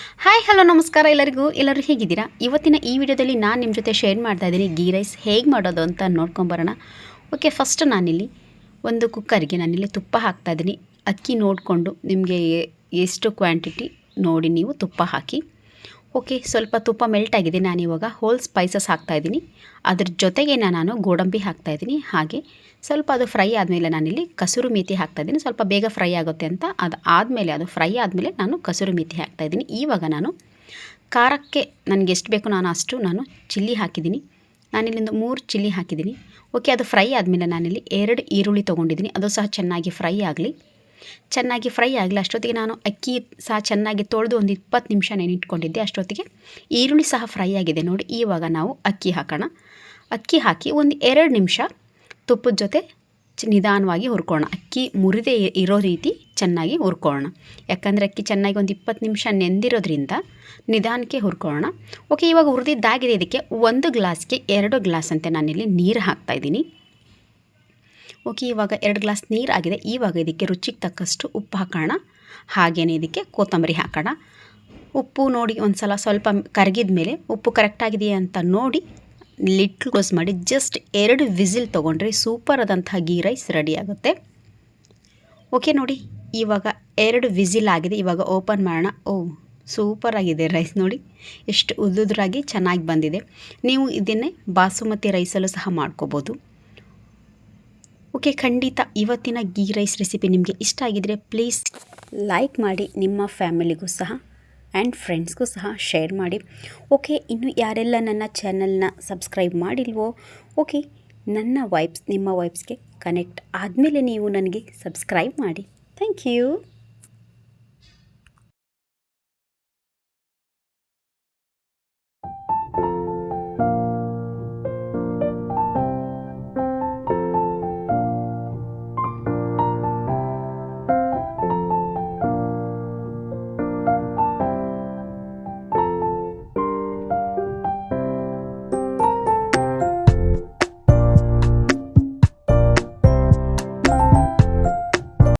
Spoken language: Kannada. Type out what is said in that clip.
ಹಾಯ್ ಹಲೋ ನಮಸ್ಕಾರ ಎಲ್ಲರೂ ಹೇಗಿದ್ದೀರಾ? ಇವತ್ತಿನ ಈ ವಿಡಿಯೋದಲ್ಲಿ ನಾನು ನಿಮ್ಮ ಜೊತೆ ಶೇರ್ ಮಾಡ್ತಾ ಇದ್ದೀನಿ ಗೀ ರೈಸ್ ಹೇಗೆ ಮಾಡೋದು ಅಂತ ನೋಡ್ಕೊಂಬರೋಣ. ಓಕೆ, ಫಸ್ಟ್ ನಾನಿಲ್ಲಿ ಒಂದು ಕುಕ್ಕರ್ಗೆ ನಾನಿಲ್ಲಿ ತುಪ್ಪ ಹಾಕ್ತಾಯಿದ್ದೀನಿ. ಅಕ್ಕಿ ನೋಡಿಕೊಂಡು ನಿಮಗೆ ಎಷ್ಟು ಕ್ವಾಂಟಿಟಿ ನೋಡಿ ನೀವು ತುಪ್ಪ ಹಾಕಿ. ಓಕೆ, ಸ್ವಲ್ಪ ತುಪ್ಪ ಮೆಲ್ಟ್ ಆಗಿದೆ. ನಾನಿವಾಗ ಹೋಲ್ ಸ್ಪೈಸಸ್ ಹಾಕ್ತಾಯಿದ್ದೀನಿ. ಅದ್ರ ಜೊತೆಗೆ ನಾನು ಗೋಡಂಬಿ ಹಾಕ್ತಾಯಿದ್ದೀನಿ. ಹಾಗೆ ಸ್ವಲ್ಪ ಅದು ಫ್ರೈ ಆದಮೇಲೆ ನಾನಿಲ್ಲಿ ಕಸೂರಿ ಮೇಥಿ ಹಾಕ್ತಾಯಿದ್ದೀನಿ. ಸ್ವಲ್ಪ ಬೇಗ ಫ್ರೈ ಆಗುತ್ತೆ ಅಂತ ಅದು ಫ್ರೈ ಆದಮೇಲೆ ನಾನು ಕಸೂರಿ ಮೇಥಿ ಹಾಕ್ತಾಯಿದ್ದೀನಿ. ಇವಾಗ ನಾನು ಖಾರಕ್ಕೆ ನನಗೆ ಎಷ್ಟು ಬೇಕು ನಾನು ಚಿಲ್ಲಿ ಹಾಕಿದ್ದೀನಿ. ನಾನಿಲ್ಲಿಂದ 3 ಚಿಲ್ಲಿ ಹಾಕಿದ್ದೀನಿ. ಓಕೆ, ಅದು ಫ್ರೈ ಆದಮೇಲೆ ನಾನಿಲ್ಲಿ 2 ಈರುಳ್ಳಿ ತೊಗೊಂಡಿದ್ದೀನಿ. ಅದು ಸಹ ಚೆನ್ನಾಗಿ ಫ್ರೈ ಆಗಲಿ. ಅಷ್ಟೊತ್ತಿಗೆ ನಾನು ಅಕ್ಕಿ ಸಹ ಚೆನ್ನಾಗಿ ತೊಳೆದು ಒಂದು 20 ನಿಮಿಷ ನೆನಿಟ್ಕೊಂಡಿದ್ದೆ. ಅಷ್ಟೊತ್ತಿಗೆ ಈರುಳ್ಳಿ ಸಹ ಫ್ರೈ ಆಗಿದೆ ನೋಡಿ. ಇವಾಗ ನಾವು ಅಕ್ಕಿ ಹಾಕೋಣ. ಅಕ್ಕಿ ಹಾಕಿ ಒಂದು 2 ನಿಮಿಷ ತುಪ್ಪದ ಜೊತೆ ನಿಧಾನವಾಗಿ ಹುರ್ಕೊಳ್ಳೋಣ. ಅಕ್ಕಿ ಮುರಿದೇ ಇರೋ ರೀತಿ ಚೆನ್ನಾಗಿ ಹುರ್ಕೊಳ್ಳೋಣ. ಯಾಕಂದರೆ ಅಕ್ಕಿ ಚೆನ್ನಾಗಿ ಒಂದು 20 ನಿಮಿಷ ನೆಂದಿರೋದ್ರಿಂದ ನಿಧಾನಕ್ಕೆ ಹುರ್ಕೊಳ್ಳೋಣ. ಓಕೆ, ಇವಾಗ ಹುರಿದಿದ್ದಾಗಿದೆ. ಇದಕ್ಕೆ 1 ಗ್ಲಾಸ್ಗೆ 2 ಗ್ಲಾಸ್ ಅಂತೆ ನಾನಿಲ್ಲಿ ನೀರು ಹಾಕ್ತಾಯಿದ್ದೀನಿ. ಓಕೆ, ಇವಾಗ 2 ಗ್ಲಾಸ್ ನೀರು ಆಗಿದೆ. ಇವಾಗ ಇದಕ್ಕೆ ರುಚಿಗೆ ತಕ್ಕಷ್ಟು ಉಪ್ಪು ಹಾಕೋಣ. ಹಾಗೆಯೇ ಇದಕ್ಕೆ ಕೊತ್ತಂಬರಿ ಹಾಕೋಣ. ಉಪ್ಪು ನೋಡಿ ಒಂದು ಸಲ ಸ್ವಲ್ಪ ಕರಗಿದ ಮೇಲೆ ಉಪ್ಪು ಕರೆಕ್ಟಾಗಿದೆಯಾ ಅಂತ ನೋಡಿ ಲಿಡ್ ಕ್ಲೋಸ್ ಮಾಡಿ ಜಸ್ಟ್ 2 ವಿಸಿಲ್ ತೊಗೊಂಡ್ರೆ ಸೂಪರ್ ಆದಂತಹ ಗೀ ರೈಸ್ ರೆಡಿ ಆಗುತ್ತೆ. ಓಕೆ ನೋಡಿ, ಇವಾಗ 2 ವಿಸಿಲ್ ಆಗಿದೆ. ಇವಾಗ ಓಪನ್ ಮಾಡೋಣ. ಸೂಪರ್ ಆಗಿದೆ ರೈಸ್ ನೋಡಿ, ಎಷ್ಟು ಉದುರಾಗಿ ಚೆನ್ನಾಗಿ ಬಂದಿದೆ. ನೀವು ಇದನ್ನೇ ಬಾಸುಮತಿ ರೈಸಲ್ಲೂ ಸಹ ಮಾಡ್ಕೋಬೋದು. ಓಕೆ, ಖಂಡಿತ ಇವತ್ತಿನ ಗೀ ರೈಸ್ ರೆಸಿಪಿ ನಿಮಗೆ ಇಷ್ಟ ಆಗಿದ್ದರೆ ಪ್ಲೀಸ್ ಲೈಕ್ ಮಾಡಿ, ನಿಮ್ಮ ಫ್ಯಾಮಿಲಿಗೂ ಸಹ ಆ್ಯಂಡ್ ಫ್ರೆಂಡ್ಸ್ಗೂ ಸಹ ಶೇರ್ ಮಾಡಿ. ಓಕೆ, ಇನ್ನು ಯಾರೆಲ್ಲ ನನ್ನ ಚಾನಲ್ನ ಸಬ್ಸ್ಕ್ರೈಬ್ ಮಾಡಿಲ್ವೋ, ಓಕೆ, ನನ್ನ ವೈಬ್ಸ್ ನಿಮ್ಮ ವೈಬ್ಸ್ಗೆ ಕನೆಕ್ಟ್ ಆದಮೇಲೆ ನೀವು ನನಗೆ ಸಬ್ಸ್ಕ್ರೈಬ್ ಮಾಡಿ. Thank you.